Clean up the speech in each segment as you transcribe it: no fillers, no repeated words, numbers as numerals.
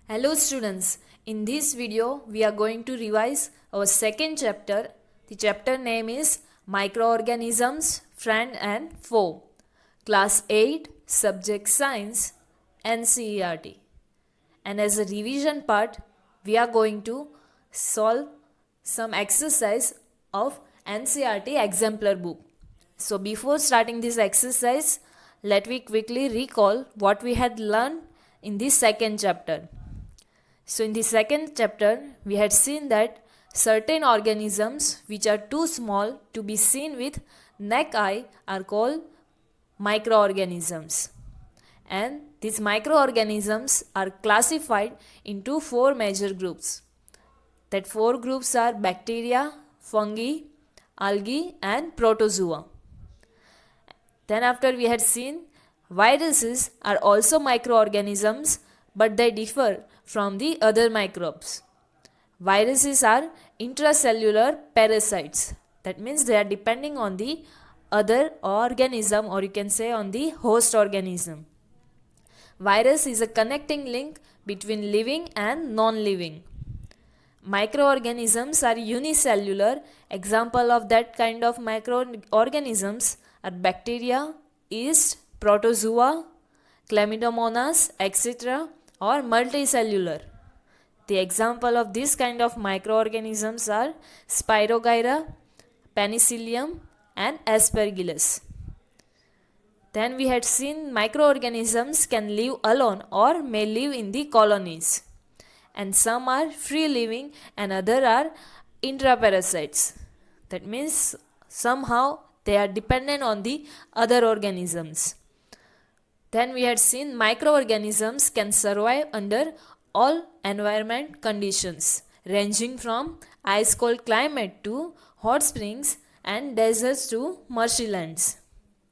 Hello students, in this video we are going to revise our second chapter. The chapter name is Microorganisms, Friend and Foe. Class 8, Subject Science, NCERT. And as a revision part, we are going to solve some exercise of NCERT exemplar book. So before starting this exercise, let me quickly recall what we had learned in this second chapter. So in the second chapter, we had seen that certain organisms which are too small to be seen with naked eye are called microorganisms. And these microorganisms are classified into four major groups. That four groups are bacteria, fungi, algae and protozoa. Then after we had seen viruses are also microorganisms, but they differ from the other microbes. Viruses are intracellular parasites. That means they are depending on the other organism, or you can say on the host organism. Virus is a connecting link between living and non-living. Microorganisms are unicellular. Example of that kind of microorganisms are bacteria, yeast, protozoa, chlamydomonas, etc. or multicellular. The example of this kind of microorganisms are Spirogyra, Penicillium and Aspergillus. Then we had seen microorganisms can live alone or may live in the colonies. And some are free living and other are intraparasites. That means somehow they are dependent on the other organisms. Then we had seen microorganisms can survive under all environment conditions, ranging from ice cold climate to hot springs and deserts to marshy lands.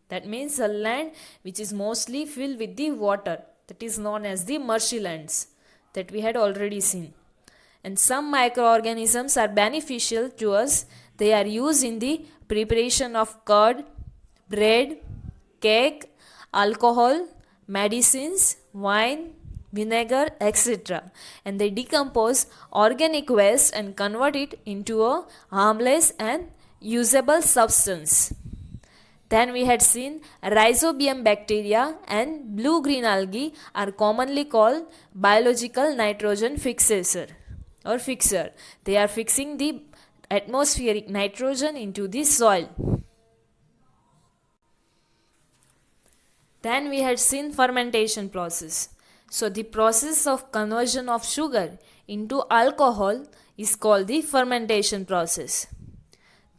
That means a land which is mostly filled with the water, that is known as the marshy lands, that we had already seen. And some microorganisms are beneficial to us. They are used in the preparation of curd, bread, cake, alcohol, medicines, wine, vinegar, etc. And they decompose organic waste and convert it into a harmless and usable substance. Then we had seen rhizobium bacteria and blue-green algae are commonly called biological nitrogen fixer or fixer. They are fixing the atmospheric nitrogen into the soil. Then we had seen fermentation process. So the process of conversion of sugar into alcohol is called the fermentation process.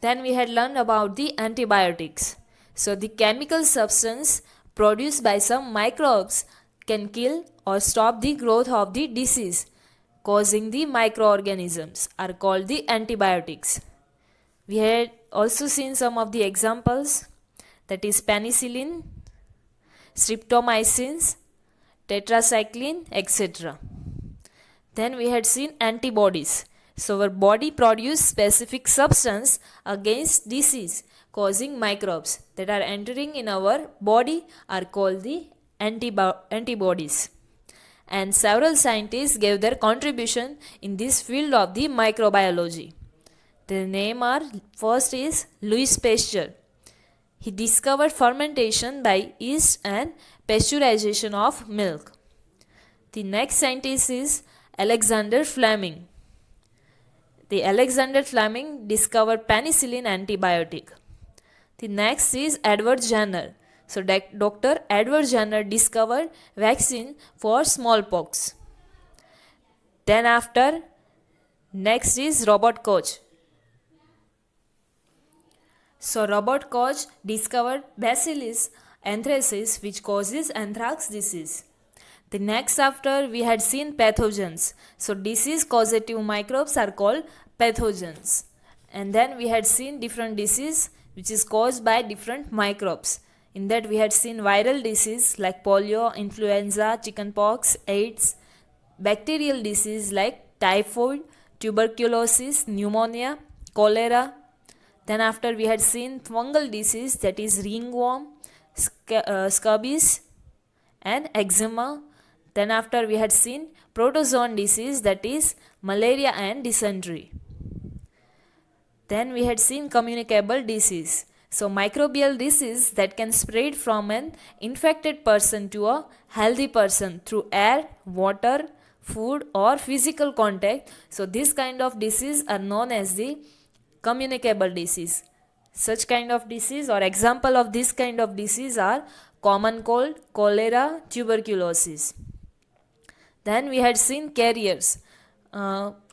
Then we had learned about the antibiotics. So the chemical substance produced by some microbes can kill or stop the growth of the disease causing the microorganisms are called the antibiotics. We had also seen some of the examples, that is penicillin, streptomycins, tetracycline, etc. Then we had seen antibodies. So our body produces specific substance against disease causing microbes that are entering in our body are called the antibodies. And several scientists gave their contribution in this field of the microbiology. Their name are, first is Louis Pasteur. He discovered fermentation by yeast and pasteurization of milk. The next scientist is Alexander Fleming. The Alexander Fleming discovered penicillin antibiotic. The next is Edward Jenner. So Dr. Edward Jenner discovered vaccine for smallpox. Then after, next is Robert Koch. So Robert Koch discovered Bacillus anthracis, which causes anthrax disease. The next after we had seen pathogens. So disease causative microbes are called pathogens. And then we had seen different disease which is caused by different microbes. In that we had seen viral disease like polio, influenza, chickenpox, AIDS, bacterial disease like typhoid, tuberculosis, pneumonia, cholera. Then after we had seen fungal disease, that is ringworm, scabies and eczema. Then after we had seen protozoan disease, that is malaria and dysentery. Then we had seen communicable disease. So microbial disease that can spread from an infected person to a healthy person through air, water, food or physical contact. So this kind of disease are known as the communicable disease. Such kind of disease or example of this kind of disease are common cold, cholera, tuberculosis. Then we had seen carriers.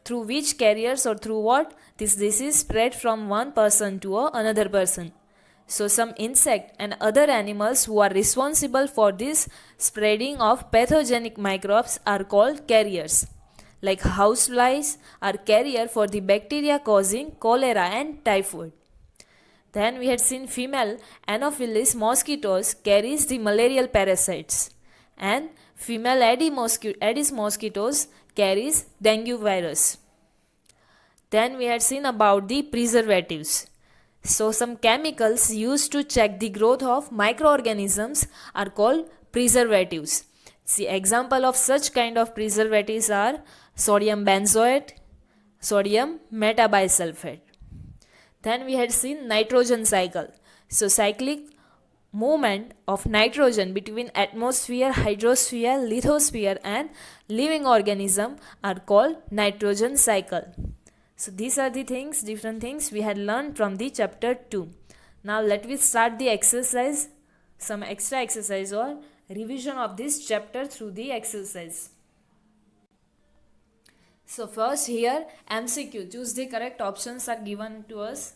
Through which carriers or through what this disease spread from one person to another person. So some insect and other animals who are responsible for this spreading of pathogenic microbes are called carriers. Like houseflies are carrier for the bacteria causing cholera and typhoid. Then we had seen female Anopheles mosquitoes carries the malarial parasites, and female Aedes mosquitoes carries dengue virus. Then we had seen about the preservatives. So some chemicals used to check the growth of microorganisms are called preservatives. See, example of such kind of preservatives are sodium benzoate, sodium metabisulfate. Then we had seen nitrogen cycle. So cyclic movement of nitrogen between atmosphere, hydrosphere, lithosphere and living organism are called nitrogen cycle. So these are the things, different things we had learned from the chapter 2. Now let me start the exercise, some extra exercise or revision of this chapter through the exercise. So first here MCQ, choose the correct options are given to us.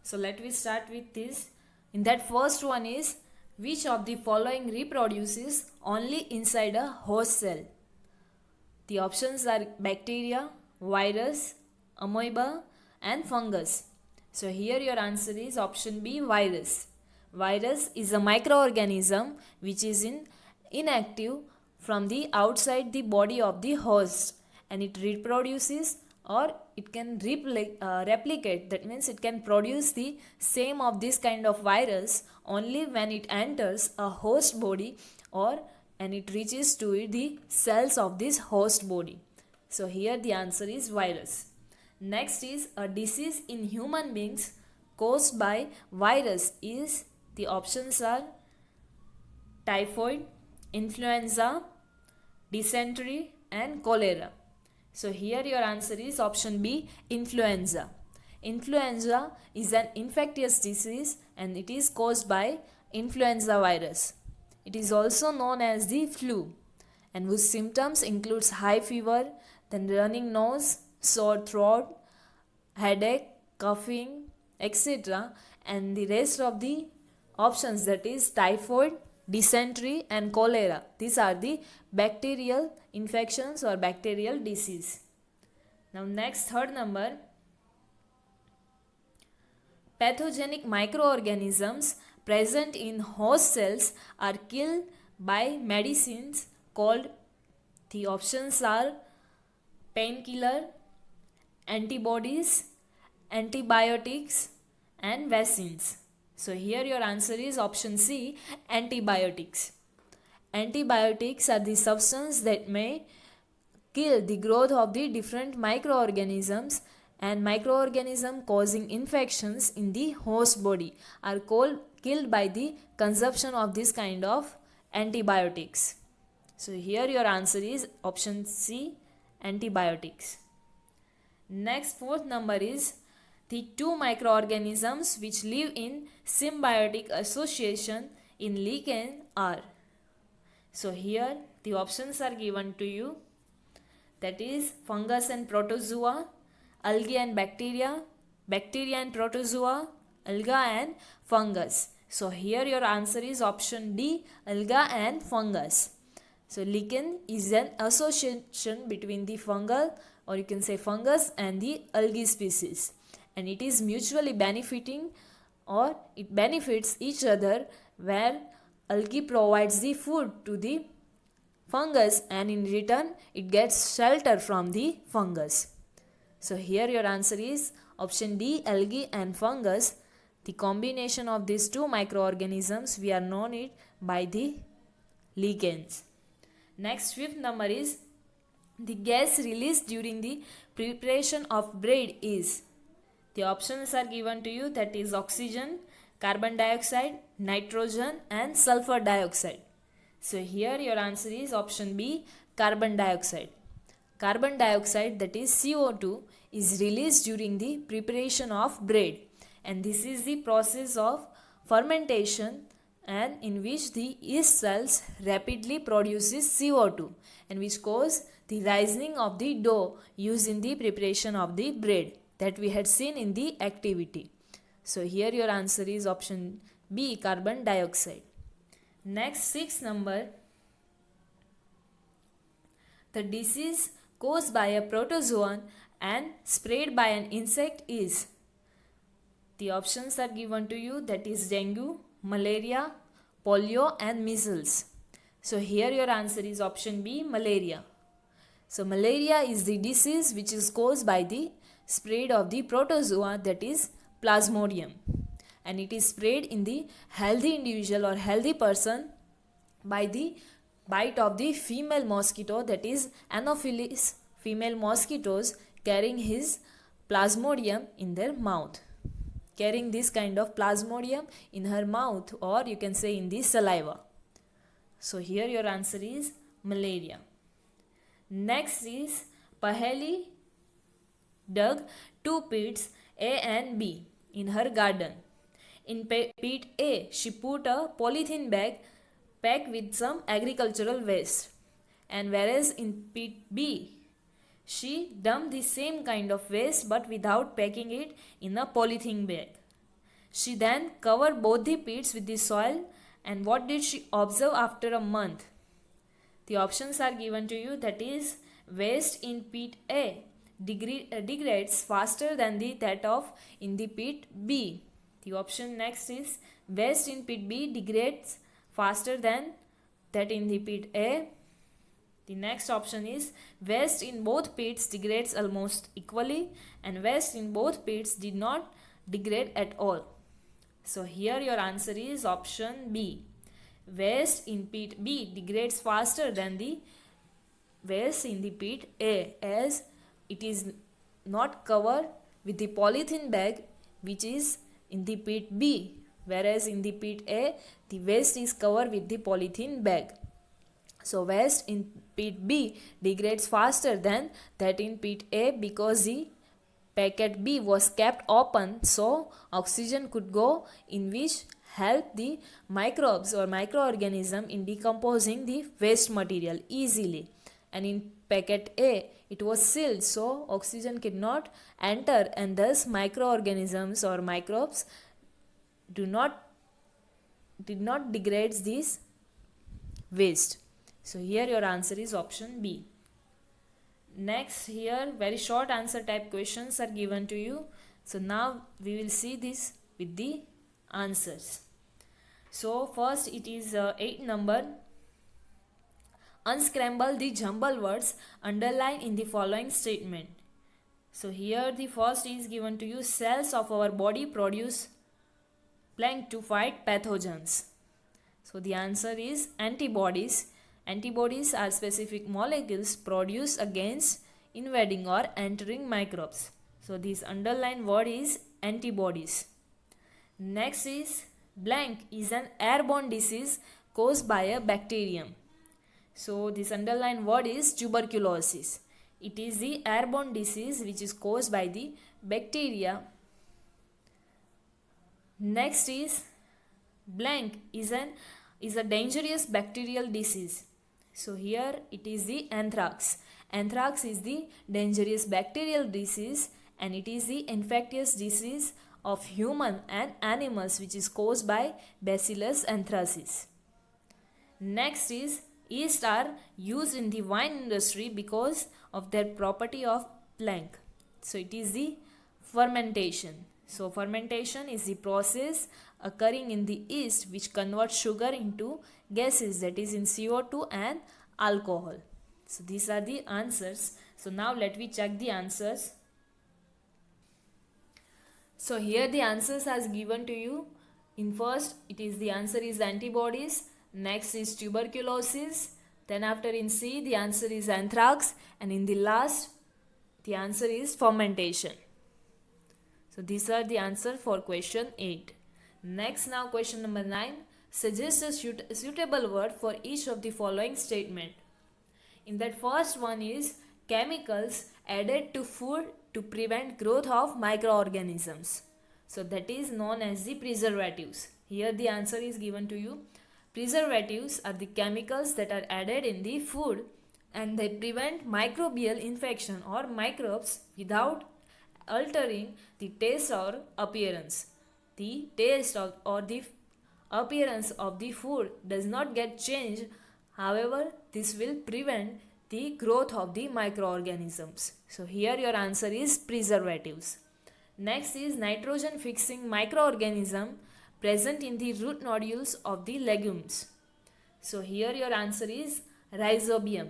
So let me start with this. In that first one is, which of the following reproduces only inside a host cell? The options are bacteria, virus, amoeba and fungus. So here your answer is option B, virus. Virus is a microorganism which is inactive from the outside the body of the host, and it reproduces or it can replicate, that means it can produce the same of this kind of virus only when it enters a host body and it reaches to the cells of this host body. So here the answer is virus. Next is, a disease in human beings caused by virus is, the options are typhoid, influenza, dysentery and cholera. So here your answer is option B, influenza. Influenza is an infectious disease and it is caused by influenza virus. It is also known as the flu, and whose symptoms includes high fever, then running nose, sore throat, headache, coughing, etc. And the rest of the options, that is typhoid, dysentery and cholera. These are the bacterial infections or bacterial disease. Now next, third number, pathogenic microorganisms present in host cells are killed by medicines called, the options are painkiller, antibodies, antibiotics and vaccines. So here your answer is option C, antibiotics. Antibiotics are the substance that may kill the growth of the different microorganisms, and microorganism causing infections in the host body are killed by the consumption of this kind of antibiotics. So here your answer is option C, antibiotics. Next, fourth number is, the two microorganisms which live in symbiotic association in lichen are. So here the options are given to you, that is fungus and protozoa, algae and bacteria, bacteria and protozoa, alga and fungus. So here your answer is option D, alga and fungus. So lichen is an association between the fungal, or you can say fungus, and the algae species, and it is mutually benefiting, or it benefits each other, where algae provides the food to the fungus and in return it gets shelter from the fungus. So here your answer is option D, algae and fungus. The combination of these two microorganisms, we are known it by the lichens. Next, fifth number is the gas released during the preparation of bread is. The options are given to you, that is oxygen, carbon dioxide, nitrogen and sulfur dioxide. So here your answer is option B, carbon dioxide. Carbon dioxide, that is CO2, is released during the preparation of bread, and this is the process of fermentation and in which the yeast cells rapidly produces CO2 and which cause the rising of the dough used in the preparation of the bread that we had seen in the activity. So here your answer is option B, carbon dioxide. Next, sixth number, the disease caused by a protozoan and spread by an insect is. The options are given to you, that is dengue, malaria, polio and measles. So here your answer is option B, malaria. So malaria is the disease which is caused by the spread of the protozoa, that is plasmodium, and it is spread in the healthy individual or healthy person by the bite of the female mosquito, that is Anopheles female mosquitoes carrying his plasmodium in their mouth, carrying this kind of plasmodium in her mouth, or you can say in the saliva. So here your answer is malaria. Next is Paheli dug 2 pits A and B in her garden. In pit A, she put a polythene bag packed with some agricultural waste, and whereas in pit B, she dumped the same kind of waste but without packing it in a polythene bag. She then covered both the pits with the soil, and what did she observe after a month? The options are given to you, that is waste in pit A degrades faster than that of in the pit B. The option next is waste in pit B degrades faster than that in the pit A. The next option is waste in both pits degrades almost equally, and waste in both pits did not degrade at all. So here your answer is option B. Waste in pit B degrades faster than the waste in the pit A, as it is not covered with the polythene bag which is in the pit B, whereas in the pit A the waste is covered with the polythene bag. So waste in pit B degrades faster than that in pit A because the packet B was kept open, so oxygen could go in, which help the microbes or microorganism in decomposing the waste material easily. And in packet A it was sealed, so oxygen cannot enter, and thus microorganisms or microbes did not degrade this waste. So here your answer is option B. Next, here very short answer type questions are given to you. So now we will see this with the answers. So first it is 8 number. Unscramble the jumble words underlined in the following statement. So here the first is given to you, cells of our body produce blank to fight pathogens. So the answer is antibodies. Antibodies are specific molecules produced against invading or entering microbes. So this underlined word is antibodies. Next is blank is an airborne disease caused by a bacterium. So this underlined word is tuberculosis. It is the airborne disease which is caused by the bacteria. Next is blank is a dangerous bacterial disease. So here it is the anthrax. Anthrax is the dangerous bacterial disease, and it is the infectious disease of human and animals which is caused by Bacillus anthracis. Next is yeast are used in the wine industry because of their property of blank. So it is the fermentation. So fermentation is the process occurring in the yeast which converts sugar into gases, that is in CO2 and alcohol. So these are the answers. So now let me check the answers. So here the answers are given to you. In first it is the answer is antibodies, next is tuberculosis, Then after in C, the answer is anthrax, and in the last, the answer is fermentation. So these are the answer for question 8. Next, now question number 9. Suggest a suitable word for each of the following statement. In that first one is chemicals added to food to prevent growth of microorganisms. So that is known as the preservatives. Here the answer is given to you. Preservatives are the chemicals that are added in the food and they prevent microbial infection or microbes without altering the taste or appearance. The taste or the appearance of the food does not get changed. However, this will prevent the growth of the microorganisms. So here your answer is preservatives. Next is nitrogen fixing microorganism present in the root nodules of the legumes. So here your answer is rhizobium.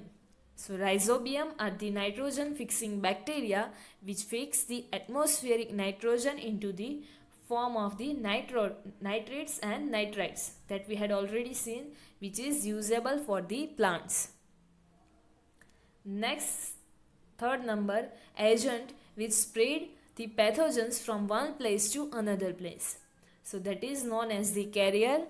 So rhizobium are the nitrogen fixing bacteria which fix the atmospheric nitrogen into the form of the nitrates and nitrites that we had already seen, which is usable for the plants. Next, third number, agent which spread the pathogens from one place to another place. So that is known as the carrier.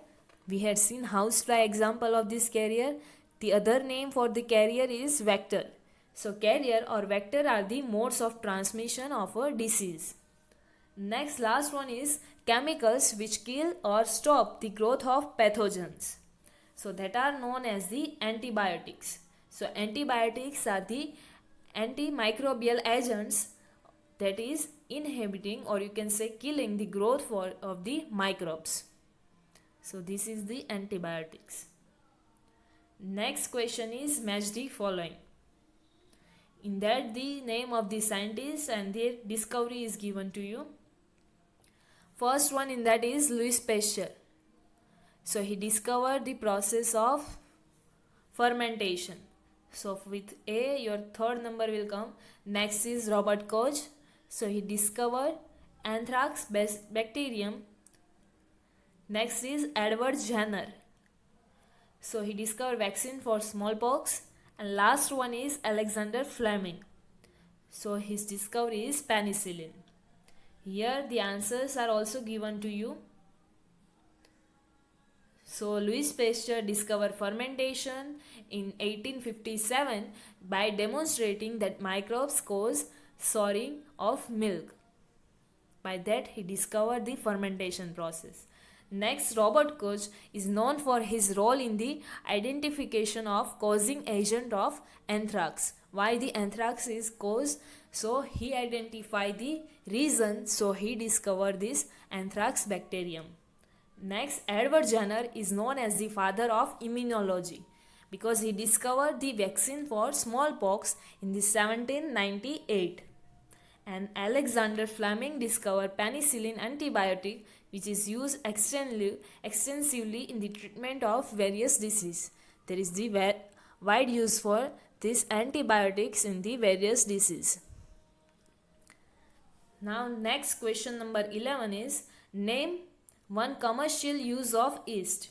We had seen housefly example of this carrier. The other name for the carrier is vector. So carrier or vector are the modes of transmission of a disease. Next, last one is chemicals which kill or stop the growth of pathogens. So that are known as the antibiotics. So antibiotics are the antimicrobial agents that is inhibiting or you can say killing the growth of the microbes. So this is the antibiotics. Next question is match the following. In that the name of the scientist and their discovery is given to you. First one in that is Louis Pasteur. So he discovered the process of fermentation. So with A your third number will come. Next is Robert Koch. So he discovered anthrax bacterium. Next is Edward Jenner. So he discovered vaccine for smallpox. And last one is Alexander Fleming. So his discovery is penicillin. Here the answers are also given to you. So Louis Pasteur discovered fermentation in 1857 by demonstrating that microbes cause souring of milk. By that he discovered the fermentation process. Next, Robert Koch is known for his role in the identification of causing agent of anthrax. Why the anthrax is caused? So he identified the reason, so he discovered this anthrax bacterium. Next, Edward Jenner is known as the father of immunology because he discovered the vaccine for smallpox in the 1798. And Alexander Fleming discovered penicillin antibiotic which is used extensively in the treatment of various diseases. There is the wide use for these antibiotics in the various diseases. Now next question number 11 is name one commercial use of yeast.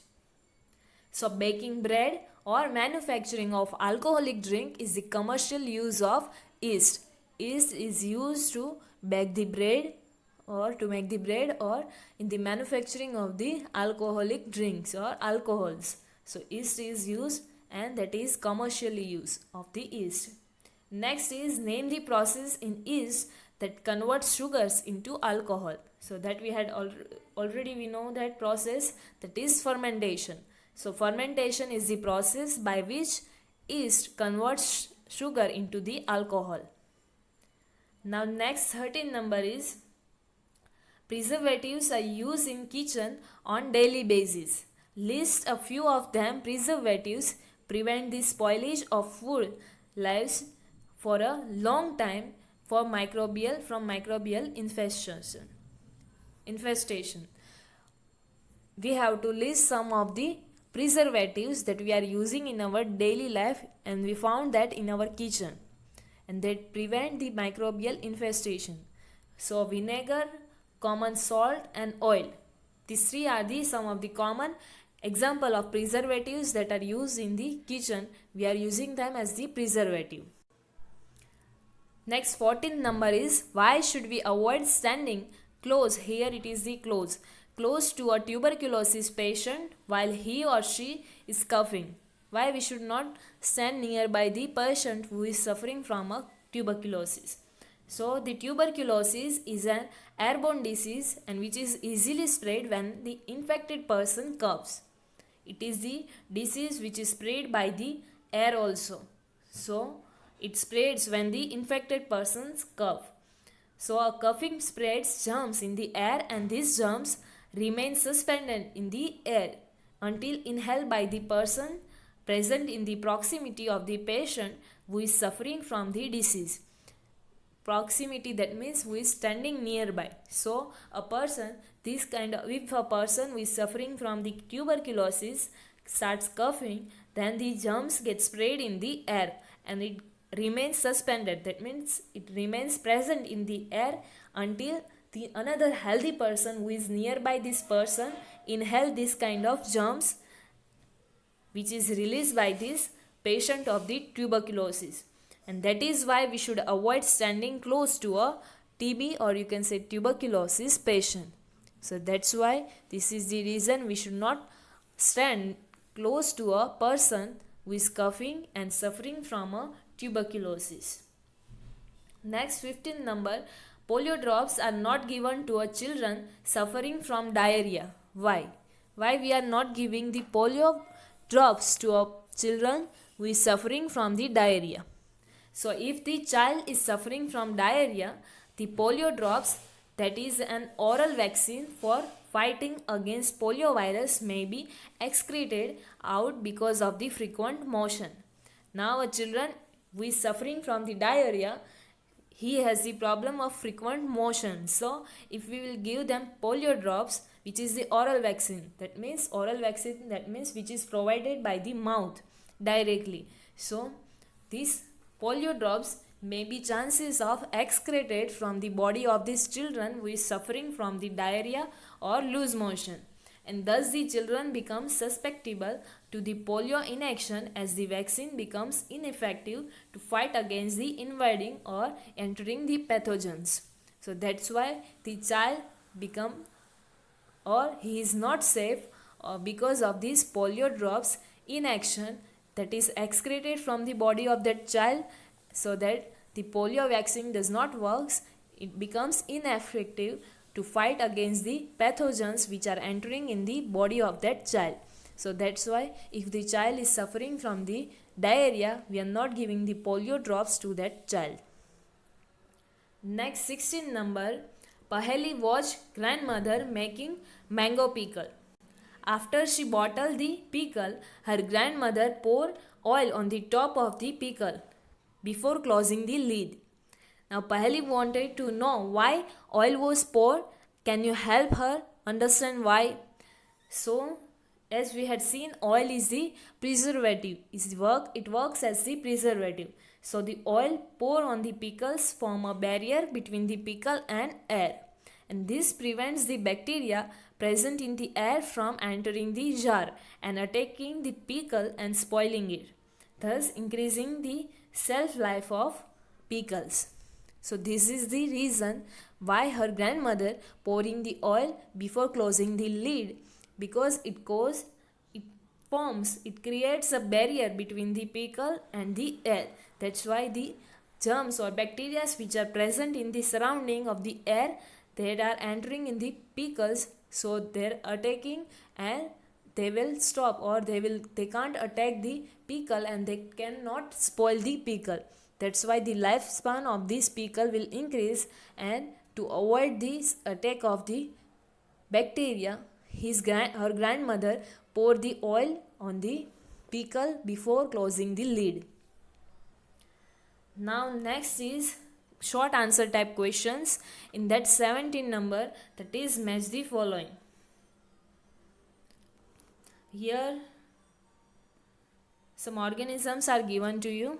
So baking bread or manufacturing of alcoholic drink is the commercial use of yeast. Yeast is used to bake the bread or to make the bread or in the manufacturing of the alcoholic drinks or alcohols. So yeast is used and that is commercially use of the yeast. Next is name the process in yeast that converts sugars into alcohol. So that we had already we know that process, that is fermentation. So fermentation is the process by which yeast converts sugar into the alcohol. Now next 13 number is preservatives are used in kitchen on daily basis. List a few of them. Preservatives prevent the spoilage of food lives for a long time from microbial infestation. We have to list some of the preservatives that we are using in our daily life and we found that in our kitchen and that prevent the microbial infestation. So vinegar, common salt and oil. These three are some of the common Example of preservatives that are used in the kitchen, we are using them as the preservative. Next 14th number is why should we avoid standing close, here it is the close to a tuberculosis patient while he or she is coughing. Why we should not stand nearby the patient who is suffering from a tuberculosis. So the tuberculosis is an airborne disease and which is easily spread when the infected person coughs. It is the disease which is spread by the air also. So it spreads when the infected persons cough. So a coughing spreads germs in the air and these germs remain suspended in the air until inhaled by the person present in the proximity of the patient who is suffering from the disease. Proximity, that means who is standing nearby. So a person, if a person who is suffering from the tuberculosis starts coughing, then the germs get sprayed in the air and it remains suspended. That means it remains present in the air until the another healthy person who is nearby this person inhale this kind of germs which is released by this patient of the tuberculosis. And that is why we should avoid standing close to a TB or you can say tuberculosis patient. So that's why this is the reason we should not stand close to a person who is coughing and suffering from a tuberculosis. Next 15th number, polio drops are not given to a children suffering from diarrhea. Why? Why we are not giving the polio drops to a children who is suffering from the diarrhea? So if the child is suffering from diarrhea, the polio drops, that is an oral vaccine for fighting against poliovirus, may be excreted out because of the frequent motion. Now a children who is suffering from the diarrhea, he has the problem of frequent motion. So if we will give them polio drops, which is the oral vaccine, that means which is provided by the mouth directly. So these polio drops may be chances of excreted from the body of these children who is suffering from the diarrhea or loose motion, and thus the children become susceptible to the polio inaction as the vaccine becomes ineffective to fight against the invading or entering the pathogens. So that's why the child become or he is not safe because of these polio drops inaction that is excreted from the body of that child, so that the polio vaccine does not work, it becomes ineffective to fight against the pathogens which are entering in the body of that child. So that's why if the child is suffering from the diarrhea, we are not giving the polio drops to that child. Next 16 number, Paheli watched grandmother making mango pickle. After she bottled the pickle, her grandmother poured oil on the top of the pickle before closing the lid. Now Paheli wanted to know why oil was poured. Can you help her understand why? So as we had seen, oil is the preservative. It works as the preservative. So the oil poured on the pickles form a barrier between the pickle and air. And this prevents the bacteria present in the air from entering the jar and attacking the pickle and spoiling it, thus increasing the shelf life of pickles. So this is the reason why her grandmother pouring the oil before closing the lid, because it creates a barrier between the pickle and the air. That's why the germs or bacteria which are present in the surrounding of the air, they are entering in the pickles, so they're attacking and they will stop, or they can't attack the pickle and they cannot spoil the pickle. That's why the lifespan of this pickle will increase, and to avoid this attack of the bacteria, her grandmother poured the oil on the pickle before closing the lid. Now next is short answer type questions. In that 17 number, that is match the following. Here some organisms are given to you.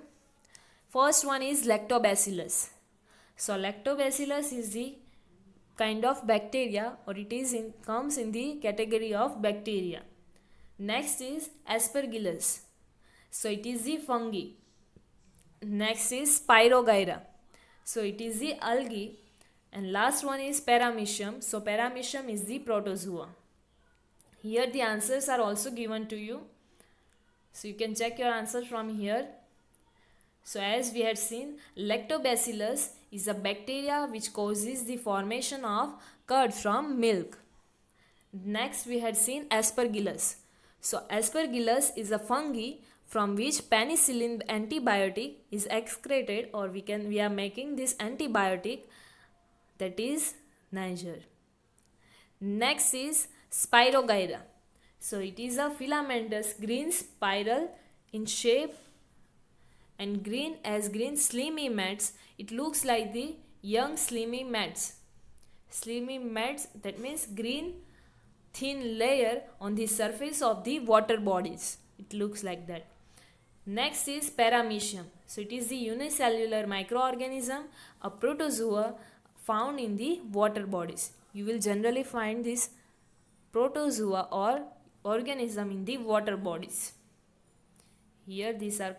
First one is lactobacillus. So lactobacillus is the kind of bacteria, or it is comes in the category of bacteria. Next is Aspergillus. So it is the fungi. Next is Spirogyra. So it is the algae. And last one is Paramecium. So Paramecium is the protozoa. Here the answers are also given to you. So you can check your answer from here. So as we had seen, Lactobacillus is a bacteria which causes the formation of curd from milk. Next we had seen Aspergillus. So Aspergillus is a fungi from which penicillin antibiotic is excreted, or we are making this antibiotic, that is Niger. Next is Spirogyra. So it is a filamentous green spiral in shape and green slimy mats. It looks like the young slimy mats. Slimy mats, that means green thin layer on the surface of the water bodies. It looks like that. Next is Paramecium. So it is the unicellular microorganism, a protozoa found in the water bodies. You will generally find this protozoa or organism in the water bodies. Here these are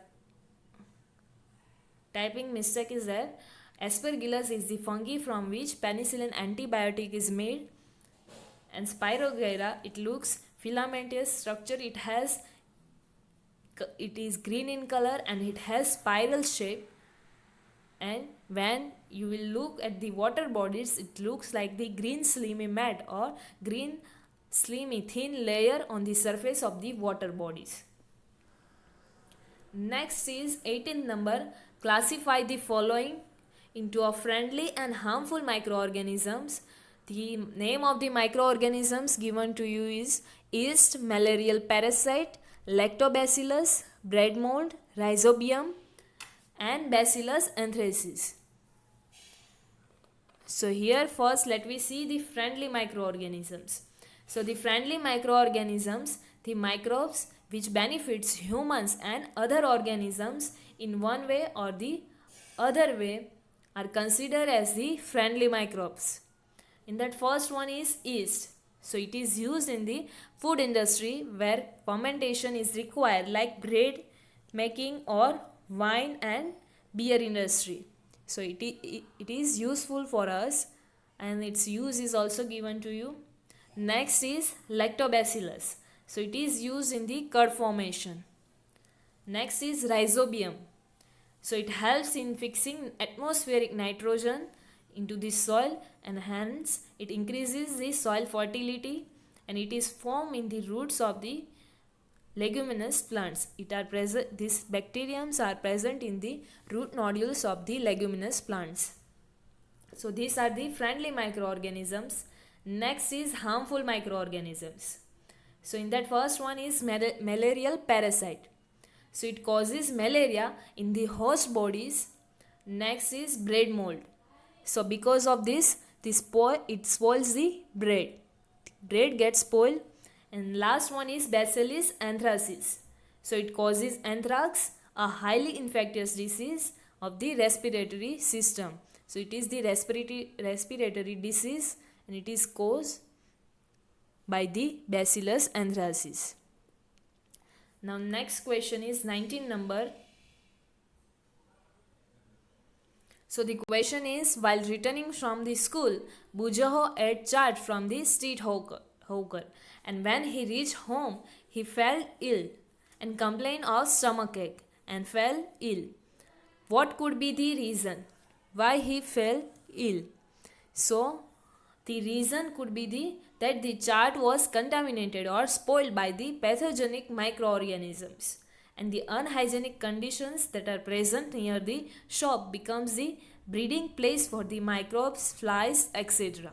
typing mistake is there. Aspergillus is the fungi from which penicillin antibiotic is made, and Spirogyra, it looks filamentous structure. It is green in color and it has spiral shape, and when you will look at the water bodies, it looks like the green slimy mat or green slimy thin layer on the surface of the water bodies. Next is 18th number. Classify the following into a friendly and harmful microorganisms. The name of the microorganisms given to you is yeast, malarial parasite, lactobacillus, bread mold, rhizobium, and bacillus anthracis. So here first let we see the friendly microorganisms. So the friendly microorganisms, the microbes which benefits humans and other organisms in one way or the other way, are considered as the friendly microbes. In that first one is yeast. So it is used in the food industry where fermentation is required, like bread making or wine and beer industry. So it is useful for us, and its use is also given to you. Next is lactobacillus. So it is used in the curd formation. Next is rhizobium. So it helps in fixing atmospheric nitrogen into the soil, and hence it increases the soil fertility, and it is formed in the roots of the leguminous plants. These bacteriums are present in the root nodules of the leguminous plants. So these are the friendly microorganisms. Next is harmful microorganisms. So in that first one is malarial parasite. So it causes malaria in the host bodies. Next is bread mold. So because of this, it spoils the bread. Bread gets spoiled. And last one is Bacillus anthracis. So it causes anthrax, a highly infectious disease of the respiratory system. So it is the respiratory disease, and it is caused by the Bacillus anthracis. Now next question is 19 number. So the question is, while returning from the school, Bujaho ate chaat from the street hawker, and when he reached home, he fell ill and complained of stomachache and fell ill. What could be the reason why he fell ill? So the reason could be that the chaat was contaminated or spoiled by the pathogenic microorganisms, and the unhygienic conditions that are present near the shop becomes the breeding place for the microbes, flies, etc.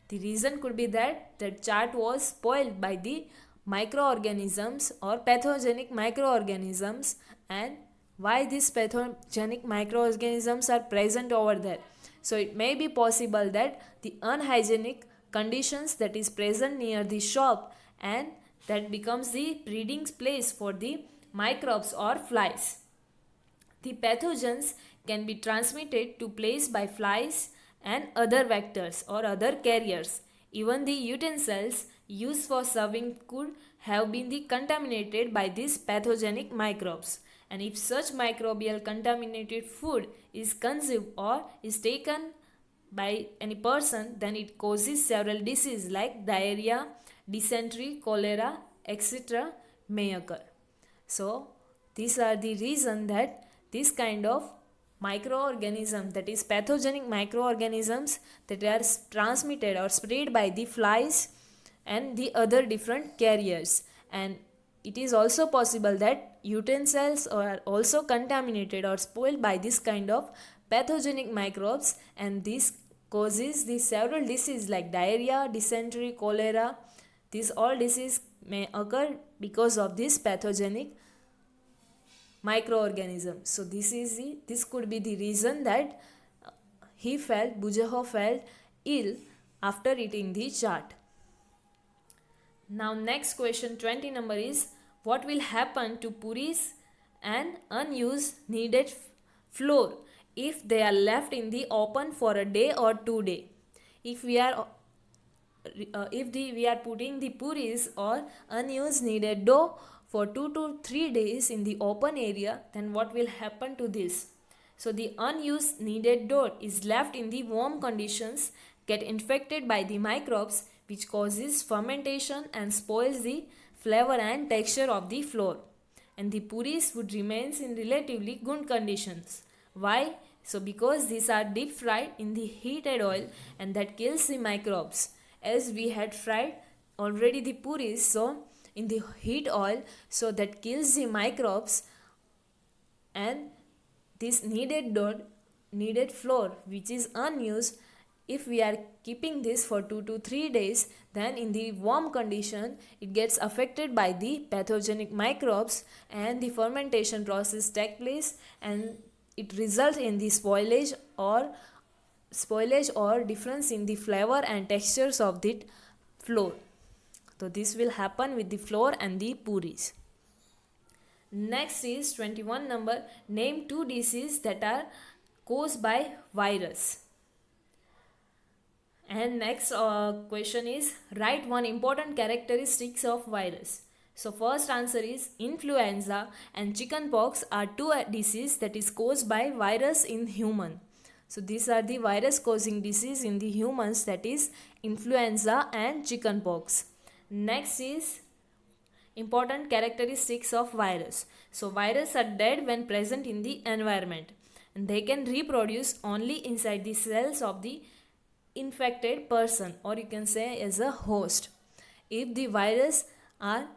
The reason could be that the chaat was spoiled by the microorganisms or pathogenic microorganisms, and why these pathogenic microorganisms are present over there. So it may be possible that the unhygienic conditions that is present near the shop, and that becomes the breeding place for the microbes or flies. The pathogens can be transmitted to place by flies and other vectors or other carriers. Even the utensils used for serving could have been contaminated by these pathogenic microbes. And if such microbial contaminated food is consumed or is taken by any person, then it causes several diseases like diarrhea, dysentery, cholera, etc. may occur. So these are the reason that this kind of microorganisms, that is pathogenic microorganisms, that are transmitted or spread by the flies and the other different carriers. And it is also possible that utensils are also contaminated or spoiled by this kind of pathogenic microbes, and this causes the several diseases like diarrhea, dysentery, cholera. These all diseases may occur because of this pathogenic microorganism. So this could be the reason that Bujeho felt ill after eating the chaat. Now next question 20 number is, what will happen to puris and unused kneaded flour if they are left in the open for a day or 2 days? If we are putting the puris or unused kneaded dough for 2 to 3 days in the open area, then what will happen to this? So the unused kneaded dough is left in the warm conditions, get infected by the microbes, which causes fermentation and spoils the flavor and texture of the flour. And the puris would remain in relatively good conditions. Why? So because these are deep fried in the heated oil, and that kills the microbes. As we had fried already the puris, so in the heat oil, so that kills the microbes. And this kneaded flour which is unused, if we are keeping this for 2 to 3 days, then in the warm condition it gets affected by the pathogenic microbes, and the fermentation process takes place, and it results in the spoilage or difference in the flavor and textures of the flour. So this will happen with the flour and the puris. Next is 21 number, name 2 diseases that are caused by virus. And next question is, write 1 important characteristics of virus. So first answer is, influenza and chickenpox are 2 diseases that is caused by virus in human. So these are the virus causing disease in the humans, that is influenza and chickenpox. Next is important characteristics of virus. So viruses are dead when present in the environment, and they can reproduce only inside the cells of the infected person, or you can say as a host. If the virus are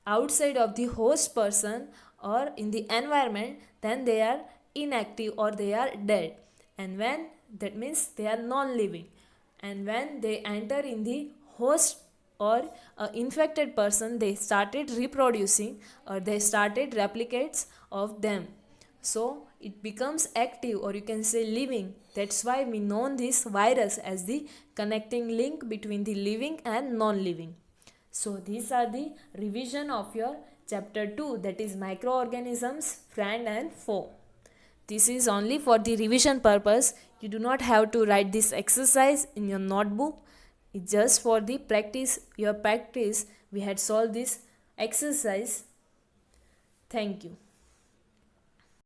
outside of the host person or in the environment, then they are inactive or they are dead, and when that means they are non-living. And when they enter in the host or infected person, they started reproducing or they started replicates of them, so it becomes active, or you can say living. That's why we know this virus as the connecting link between the living and non-living. So these are the revision of your chapter 2, that is microorganisms, friend and foe. This is only for the revision purpose. You do not have to write this exercise in your notebook. It's just for the practice, your practice. We had solved this exercise. Thank you.